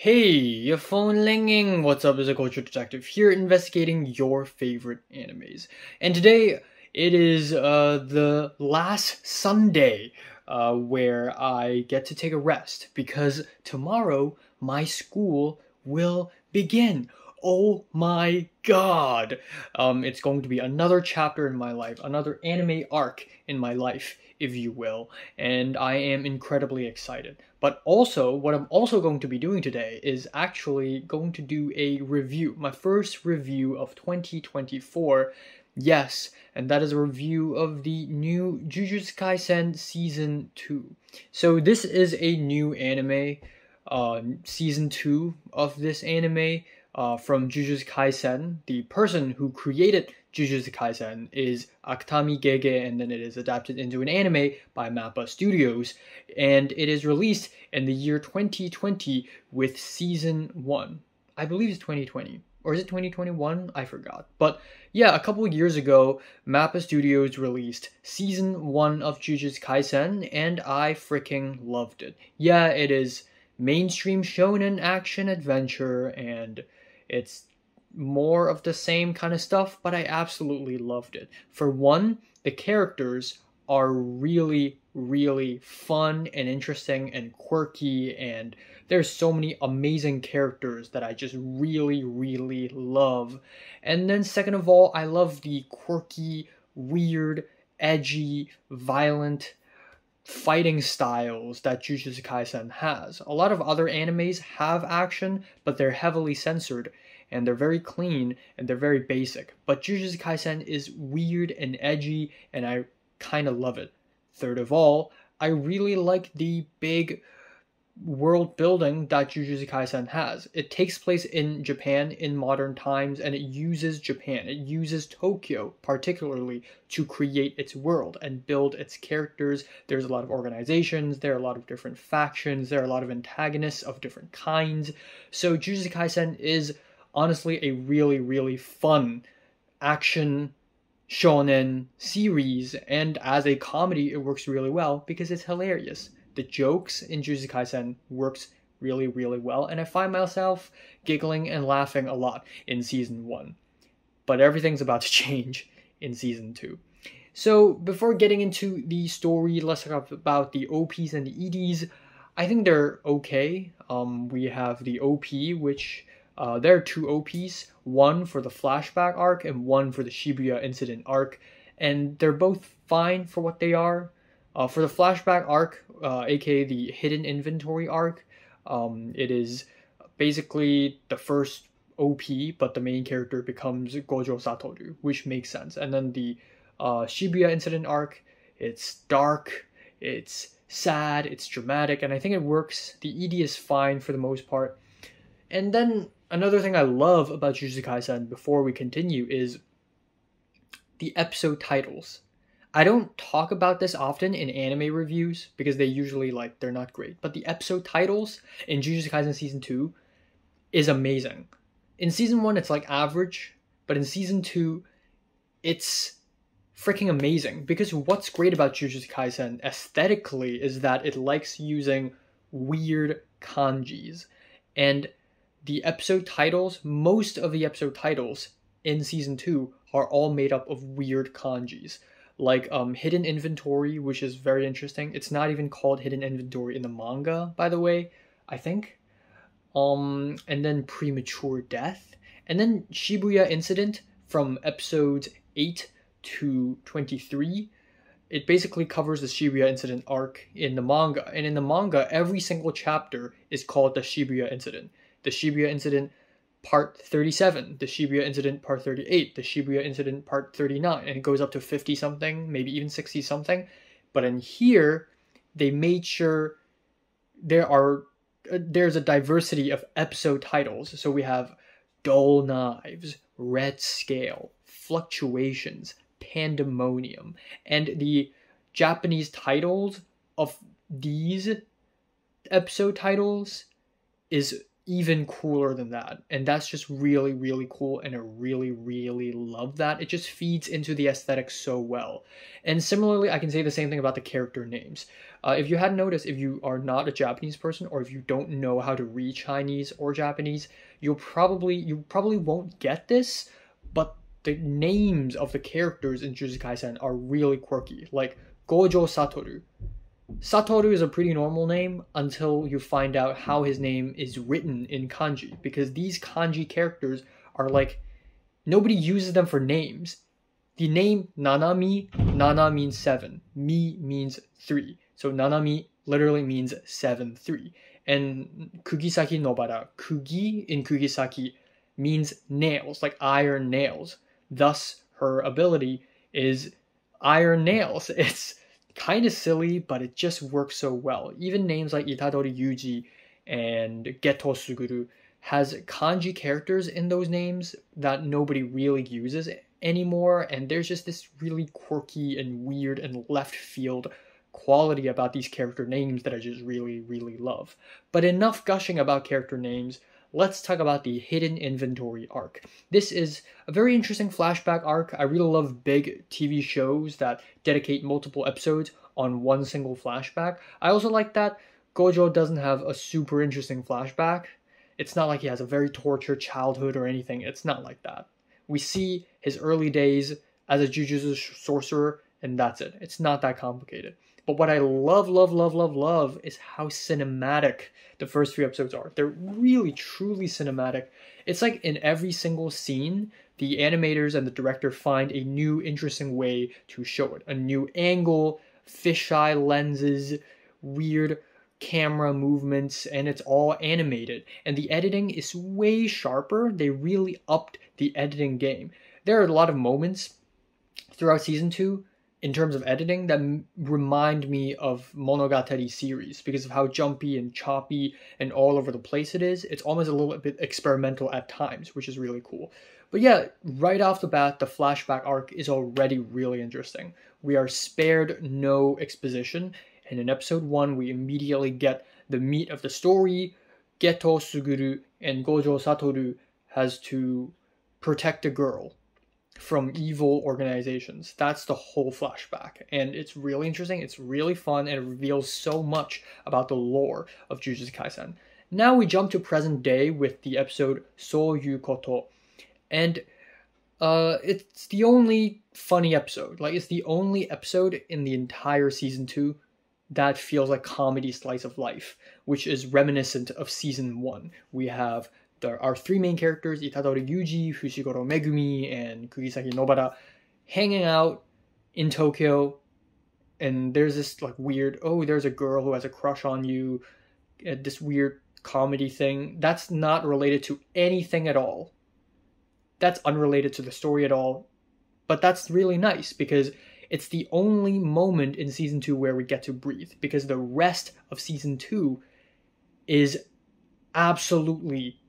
Hey, your phone ringing. What's up? It's a culture detective here investigating your favorite animes. And today it is the last Sunday where I get to take a rest because tomorrow my school will begin. Oh my god. It's going to be another chapter in my life, another anime arc in my life, if you will, and I am incredibly excited. But also, what I'm also going to be doing today is actually going to do a review, my first review of 2024. Yes, and that is a review of the new Jujutsu Kaisen Season 2. So this is a new anime, Season 2 of this anime, from Jujutsu Kaisen. The person who created Jujutsu Kaisen is Akutami Gege, and then it is adapted into an anime by Mappa Studios, and it is released in the year 2020 with Season 1. I believe it's 2020. Or is it 2021? I forgot. But yeah, a couple of years ago, Mappa Studios released Season 1 of Jujutsu Kaisen, and I freaking loved it. Yeah, it is mainstream shonen action adventure, and it's more of the same kind of stuff, but I absolutely loved it. For one, the characters are really, really fun and interesting and quirky, and there's so many amazing characters that I just really, really love. And then second of all, I love the quirky, weird, edgy, violent fighting styles that Jujutsu Kaisen has. A lot of other animes have action, but they're heavily censored, and they're very clean, and they're very basic. But Jujutsu Kaisen is weird and edgy, and I kind of love it. Third of all, I really like the big world building that Jujutsu Kaisen has. It takes place in Japan in modern times, and it uses Japan. It uses Tokyo particularly to create its world and build its characters. There's a lot of organizations, there are a lot of different factions, there are a lot of antagonists of different kinds. So Jujutsu Kaisen is honestly a really, really fun action shonen series, and as a comedy it works really well because it's hilarious. The jokes in Jujutsu Kaisen works really, really well, and I find myself giggling and laughing a lot in Season 1. But everything's about to change in Season 2. So before getting into the story, let's talk about the OPs and the EDs. I think they're okay. We have the OP, which there are two OPs, one for the flashback arc and one for the Shibuya incident arc, and they're both fine for what they are. For the flashback arc, aka the hidden inventory arc, it is basically the first OP, but the main character becomes Gojo Satoru, which makes sense. And then the Shibuya incident arc, it's dark, it's sad, it's dramatic, and I think it works. The ED is fine for the most part. And then another thing I love about Jujutsu Kaisen before we continue is the episode titles. I don't talk about this often in anime reviews because they usually they're not great. But the episode titles in Jujutsu Kaisen Season 2 is amazing. In Season 1 it's average, but in Season 2 it's freaking amazing because what's great about Jujutsu Kaisen aesthetically is that it likes using weird kanjis. And the episode titles, most of the episode titles in Season 2 are all made up of weird kanjis. Like Hidden Inventory, which is very interesting. It's not even called Hidden Inventory in the manga, by the way, I think. And then Premature Death. And then Shibuya Incident from episodes 8 to 23. It basically covers the Shibuya Incident arc in the manga. And in the manga, every single chapter is called the Shibuya Incident. The Shibuya Incident Part 37, the Shibuya Incident Part 38, the Shibuya Incident Part 39, and it goes up to 50 something, maybe even 60 something. But in here, they made sure there's a diversity of episode titles. So we have Dull Knives, Red Scale, Fluctuations, Pandemonium, and the Japanese titles of these episode titles is even cooler than that. And that's just really, really cool. And I really, really love that. It just feeds into the aesthetic so well. And similarly, I can say the same thing about the character names. If you hadn't noticed, if you are not a Japanese person, or if you don't know how to read Chinese or Japanese, you probably won't get this, but the names of the characters in Jujutsu Kaisen are really quirky. Like Gojo Satoru. Satoru is a pretty normal name until you find out how his name is written in kanji, because these kanji characters are like, nobody uses them for names. The name Nanami, Nana means 7, Mi means 3. So Nanami literally means 7-3. And Kugisaki Nobara, Kugi in Kugisaki means nails, like iron nails. Thus, her ability is iron nails. It's kind of silly, but it just works so well. Even names like Itadori Yuji and Geto Suguru has kanji characters in those names that nobody really uses anymore, and there's just this really quirky and weird and left field quality about these character names that I just really, really love. But enough gushing about character names. Let's talk about the Hidden Inventory arc. This is a very interesting flashback arc. I really love big TV shows that dedicate multiple episodes on one single flashback. I also like that Gojo doesn't have a super interesting flashback. It's not like he has a very tortured childhood or anything. It's not like that. We see his early days as a Jujutsu sorcerer, and that's it. It's not that complicated. But what I love is how cinematic the first few episodes are. They're really, truly cinematic. It's like in every single scene, the animators and the director find a new, interesting way to show it. A new angle, fisheye lenses, weird camera movements, and it's all animated. And the editing is way sharper. They really upped the editing game. There are a lot of moments throughout season 2 in terms of editing that remind me of Monogatari series because of how jumpy and choppy and all over the place it is. It's almost a little bit experimental at times, which is really cool. But yeah, right off the bat, the flashback arc is already really interesting. We are spared no exposition, and in episode 1, we immediately get the meat of the story. Geto Suguru and Gojo Satoru has to protect a girl from evil organizations. That's the whole flashback, and it's really interesting, it's really fun, and it reveals so much about the lore of Jujutsu Kaisen. Now we jump to present day with the episode Soyu Koto, and it's the only funny episode. Like, it's the only episode in the entire season 2 that feels like comedy slice of life, which is reminiscent of season 1. We have our 3 main characters, Itadori Yuji, Fushiguro Megumi, and Kugisaki Nobara, hanging out in Tokyo, and there's this like weird, oh, there's a girl who has a crush on you, this weird comedy thing. That's not related to anything at all. That's unrelated to the story at all, but that's really nice because it's the only moment in season 2 where we get to breathe, because the rest of season 2 is absolutely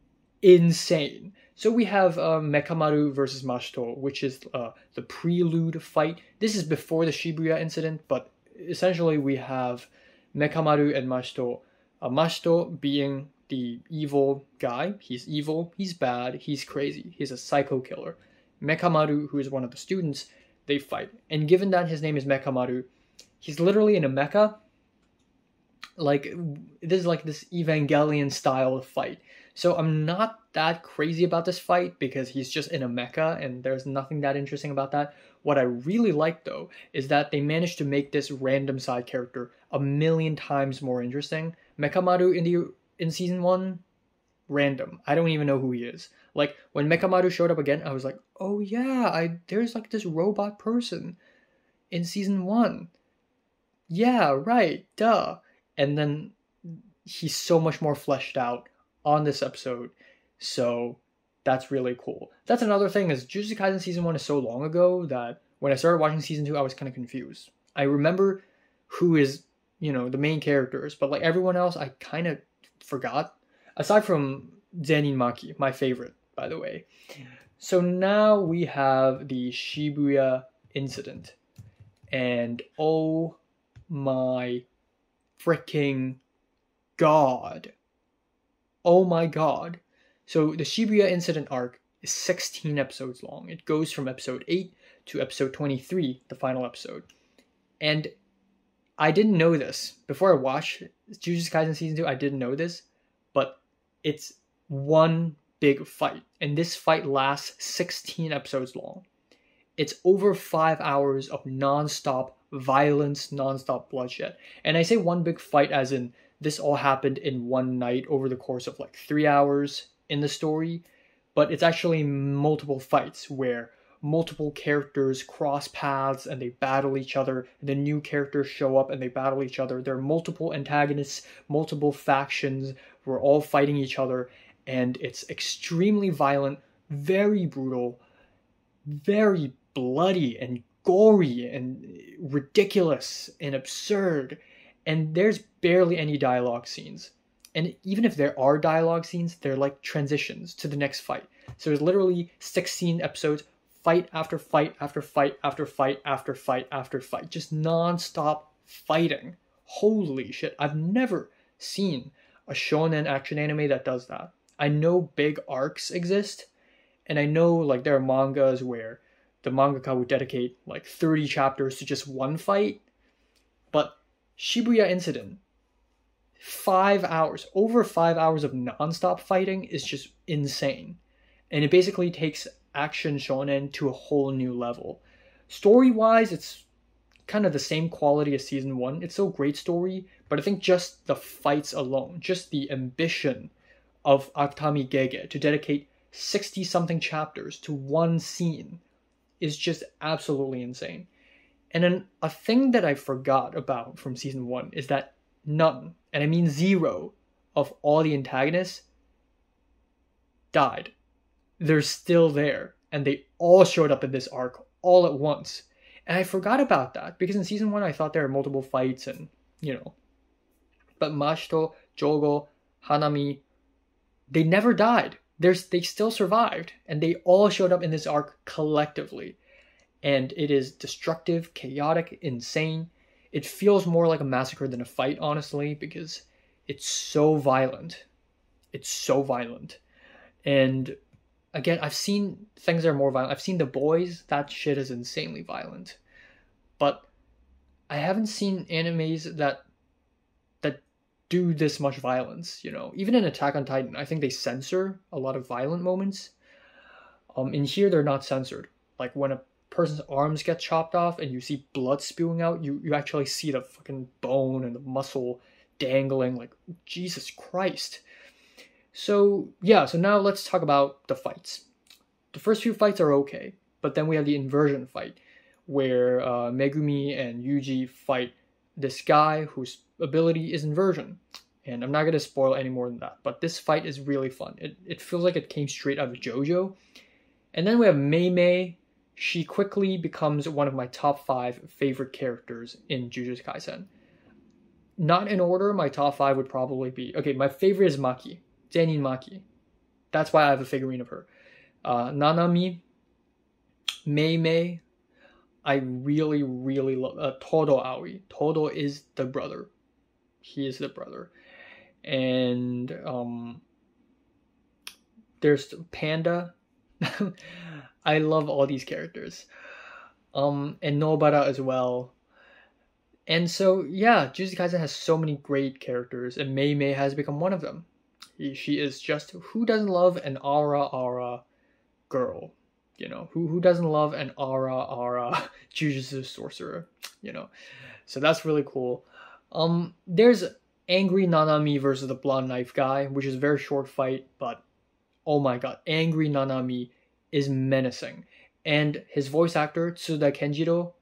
insane. So we have Mekamaru versus Mashito, which is the prelude fight. This is before the Shibuya incident, but essentially we have Mekamaru and Mashito. Mashito being the evil guy. He's evil, he's bad, he's crazy, he's a psycho killer. Mekamaru, who is one of the students, they fight. And given that his name is Mekamaru, he's literally in a mecha. Like, this is like this Evangelion style fight. So I'm not that crazy about this fight because he's just in a mecha and there's nothing that interesting about that. What I really like though is that they managed to make this random side character 1,000,000 times more interesting. Mekamaru in season 1, random. I don't even know who he is. Like, when Mekamaru showed up again, I was like, oh yeah, there's like this robot person in season 1. Yeah, right, duh. And then he's so much more fleshed out on this episode, so that's really cool. That's another thing, is Jujutsu Kaisen season 1 is so long ago that when I started watching season 2, I was kind of confused. I remember who is, the main characters, but like everyone else, I kind of forgot. Aside from Zenin Maki, my favorite, by the way. So now we have the Shibuya incident, and oh my freaking god. Oh my god. So the Shibuya incident arc is 16 episodes long. It goes from episode 8 to episode 23, the final episode. And I didn't know this. Before I watched Jujutsu Kaisen Season 2, I didn't know this. But it's one big fight. And this fight lasts 16 episodes long. It's over 5 hours of non-stop violence, non-stop bloodshed. And I say one big fight as in this all happened in one night over the course of like 3 hours in the story. But it's actually multiple fights where multiple characters cross paths and they battle each other. And the new characters show up and they battle each other. There are multiple antagonists, multiple factions. We're all fighting each other. And it's extremely violent, very brutal, very bloody and gory and ridiculous and absurd. And there's barely any dialogue scenes. And even if there are dialogue scenes, they're like transitions to the next fight. So there's literally 16 episodes, fight after fight after fight after fight after fight after fight. Just non-stop fighting. Holy shit. I've never seen a shonen action anime that does that. I know big arcs exist, and I know like there are mangas where the mangaka would dedicate like 30 chapters to just one fight, but Shibuya Incident, 5 hours, over 5 hours of non-stop fighting is just insane. And it basically takes action shonen to a whole new level. Story-wise, it's kind of the same quality as season 1. It's still a great story, but I think just the fights alone, just the ambition of Akutami Gege to dedicate 60-something chapters to one scene is just absolutely insane. And then a thing that I forgot about from season 1 is that none, and I mean 0, of all the antagonists died. They're still there, and they all showed up in this arc all at once. And I forgot about that, because in season 1 I thought there were multiple fights and, But Mashito, Jogo, Hanami, they never died. They still survived, and they all showed up in this arc collectively. And it is destructive, chaotic, insane. It feels more like a massacre than a fight, honestly, because it's so violent. It's so violent. And again, I've seen things that are more violent. I've seen The Boys. That shit is insanely violent. But I haven't seen animes that do this much violence, Even in Attack on Titan, I think they censor a lot of violent moments. In here, they're not censored. Like when a person's arms get chopped off and you see blood spewing out, you actually see the fucking bone and the muscle dangling, like, Jesus Christ. So now let's talk about the fights. The first few fights are okay, but then we have the inversion fight, where Megumi and Yuji fight this guy whose ability is inversion. And I'm not going to spoil any more than that, but this fight is really fun. It feels like it came straight out of JoJo. And then we have Mei Mei. She quickly becomes one of my top 5 favorite characters in Jujutsu Kaisen. Not in order, my top 5 would probably be... Okay, my favorite is Maki. Zenin Maki. That's why I have a figurine of her. Nanami, Mei Mei. I really, really love Todo Aoi. Todo is the brother. He is the brother. And there's Panda. I love all these characters. And Nobara as well. And so, Jujutsu Kaisen has so many great characters, and Mei Mei has become one of them. She is just... Who doesn't love an Ara girl? Who doesn't love an Ara Jujutsu sorcerer? So that's really cool. There's Angry Nanami versus the Blonde Knife guy, which is a very short fight, but oh my god, Angry Nanami is menacing. And his voice actor, Tsuda Kenjiro,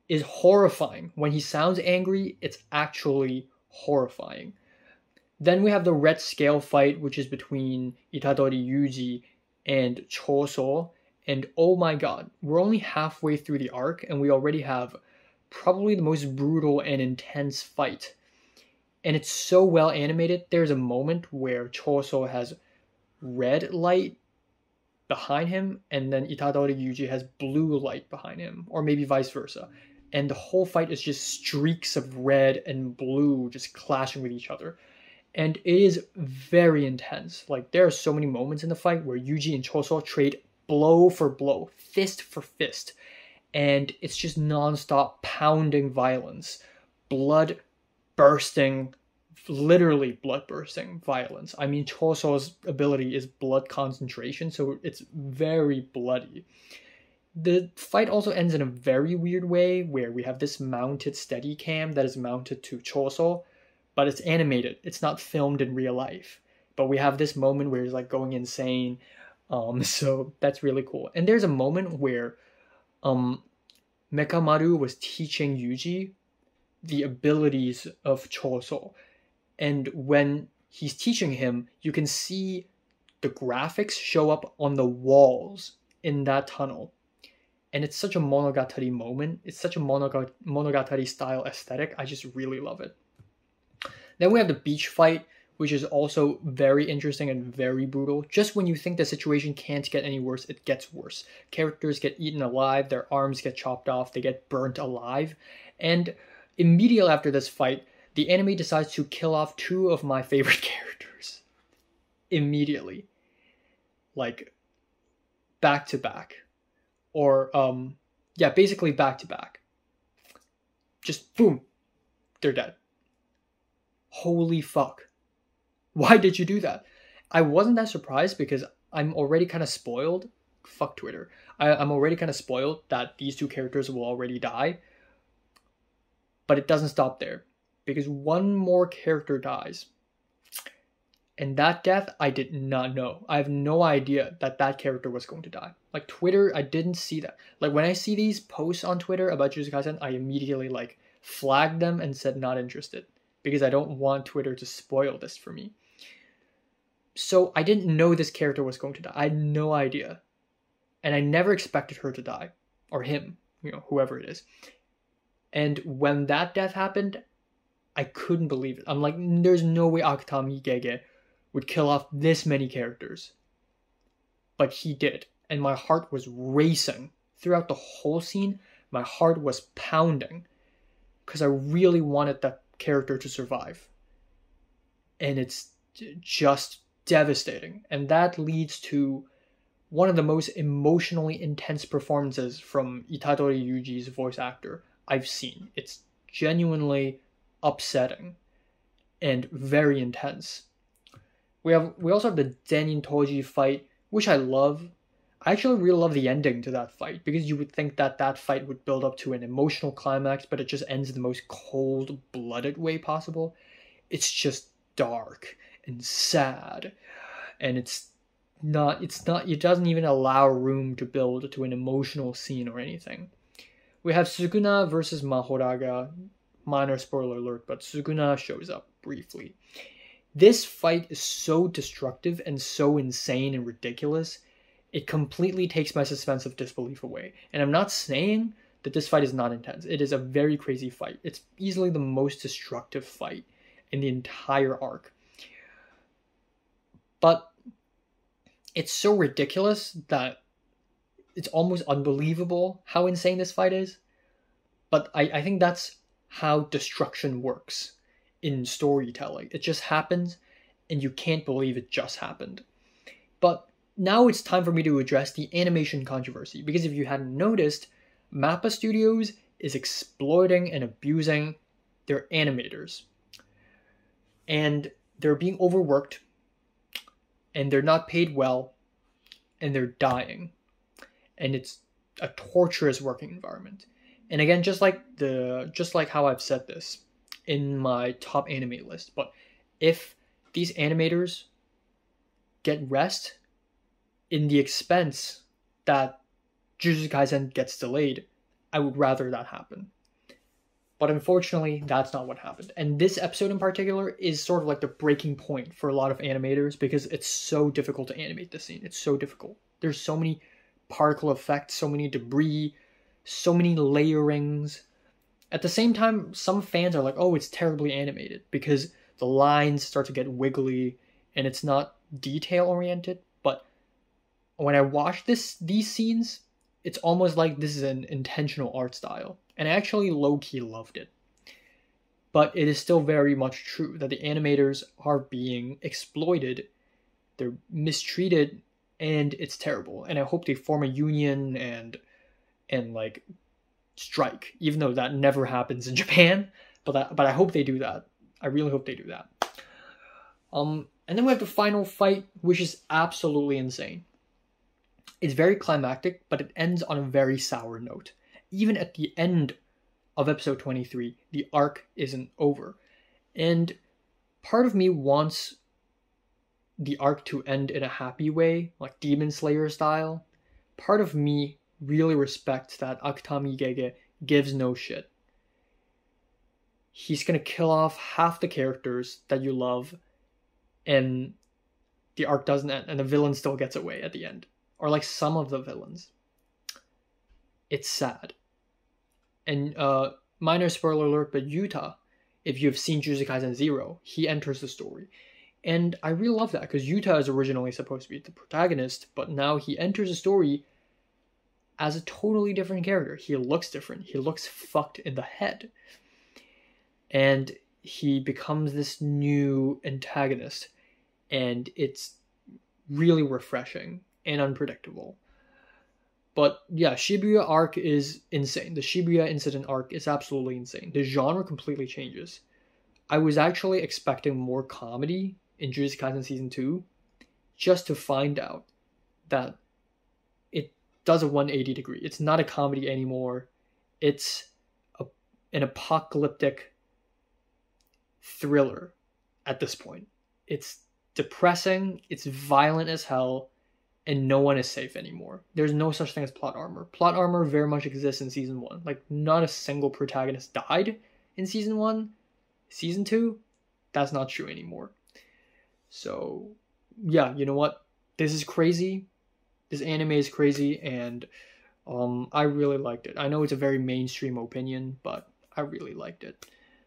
is horrifying. When he sounds angry, it's actually horrifying. Then we have the Red Scale fight, which is between Itadori Yuji and Choso. And oh my god, we're only halfway through the arc, and we already have probably the most brutal and intense fight. And it's so well animated. There's a moment where Choso has red light behind him, and then Itadori Yuji has blue light behind him, or maybe vice versa. And the whole fight is just streaks of red and blue just clashing with each other. And it is very intense. Like, there are so many moments in the fight where Yuji and Choso trade blow for blow, fist for fist, and it's just non-stop pounding violence, blood bursting, literally blood bursting violence. I mean, Choso's ability is blood concentration, so it's very bloody. The fight also ends in a very weird way, where we have this mounted steady cam that is mounted to Choso, but it's animated. It's not filmed in real life. But we have this moment where he's like going insane. So that's really cool. And there's a moment where Mekamaru was teaching Yuji the abilities of Choso. And when he's teaching him, you can see the graphics show up on the walls in that tunnel. And it's such a Monogatari moment. It's such a Monogatari style aesthetic. I just really love it. Then we have the beach fight, which is also very interesting and very brutal. Just when you think the situation can't get any worse, it gets worse. Characters get eaten alive, their arms get chopped off, they get burnt alive. And immediately after this fight, the anime decides to kill off 2 of my favorite characters. Immediately. Like, back to back. Or, basically back to back. Just boom, they're dead. Holy fuck. Why did you do that? I wasn't that surprised because I'm already kind of spoiled. Fuck Twitter. I'm already kind of spoiled that these 2 characters will already die. But it doesn't stop there. Because one more character dies. And that death, I did not know. I have no idea that that character was going to die. Like, Twitter, I didn't see that. Like, when I see these posts on Twitter about Jujutsu Kaisen, I immediately, like, flagged them and said not interested. Because I don't want Twitter to spoil this for me. So, I didn't know this character was going to die. I had no idea. And I never expected her to die. Or him. Whoever it is. And when that death happened, I couldn't believe it. I'm like, there's no way Akutami Gege would kill off this many characters. But he did. And my heart was racing. Throughout the whole scene, my heart was pounding. Because I really wanted that character to survive. And it's just devastating. And that leads to one of the most emotionally intense performances from Itadori Yuji's voice actor I've seen. It's genuinely upsetting and very intense. We also have the Zenin Toji fight, which I love. I actually really love the ending to that fight, because you would think that that fight would build up to an emotional climax, but it just ends in the most cold-blooded way possible. It's just dark and sad, and it doesn't even allow room to build to an emotional scene or anything. We have Sukuna versus Mahoraga. Minor spoiler alert, but Sukuna shows up briefly. This fight is so destructive and so insane and ridiculous, it completely takes my suspense of disbelief away. And I'm not saying that this fight is not intense. It is a very crazy fight. It's easily the most destructive fight in the entire arc. But it's so ridiculous that it's almost unbelievable how insane this fight is. But I think that's how destruction works in storytelling. It just happens, and you can't believe it just happened. But now it's time for me to address the animation controversy, because if you hadn't noticed, MAPPA Studios is exploiting and abusing their animators. And they're being overworked, and they're not paid well, and they're dying. And it's a torturous working environment. And again, just like how I've said this in my top anime list, but if these animators get rest in the expense that Jujutsu Kaisen gets delayed, I would rather that happen. But unfortunately, that's not what happened. And this episode in particular is sort of like the breaking point for a lot of animators, because it's so difficult to animate this scene. It's so difficult. There's so many particle effects, so many debris, so many layerings. At the same time, some fans are like, oh, it's terribly animated, because the lines start to get wiggly and it's not detail oriented. But when I watch these scenes, it's almost like this is an intentional art style. And I actually low-key loved it. But it is still very much true that the animators are being exploited, they're mistreated, and it's terrible. And I hope they form a union and like strike, even though that never happens in Japan. But I hope they do that. I really hope they do that. And then we have the final fight, which is absolutely insane. It's very climactic, but it ends on a very sour note. Even at the end of episode 23, the arc isn't over. And part of me wants the arc to end in a happy way, like Demon Slayer style. Part of me really respects that Akutami Gege gives no shit. He's gonna kill off half the characters that you love, and the arc doesn't end, and the villain still gets away at the end. Or like some of the villains. It's sad. And minor spoiler alert, but Yuta, if you've seen Jujutsu Kaisen 0, he enters the story. And I really love that, because Yuta is originally supposed to be the protagonist, but now he enters the story as a totally different character. He looks different. He looks fucked in the head. And he becomes this new antagonist. And it's really refreshing and unpredictable. But yeah, Shibuya arc is insane. The Shibuya incident arc is absolutely insane. The genre completely changes. I was actually expecting more comedy in Jujutsu Kaisen Season 2, just to find out that it does a 180 degree. It's not a comedy anymore. It's an apocalyptic thriller at this point. It's depressing, it's violent as hell, and no one is safe anymore. There's no such thing as plot armor. Plot armor very much exists in Season 1. Like, not a single protagonist died in Season 1. Season 2, that's not true anymore. So, yeah, you know what? This is crazy. This anime is crazy, and I really liked it. I know it's a very mainstream opinion, but I really liked it.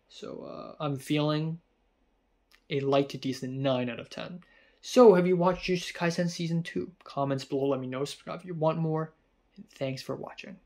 So, I'm feeling a light to decent 9 out of 10. So, have you watched Jujutsu Kaisen Season 2? Comments below, let me know. Subscribe if you want more. And thanks for watching.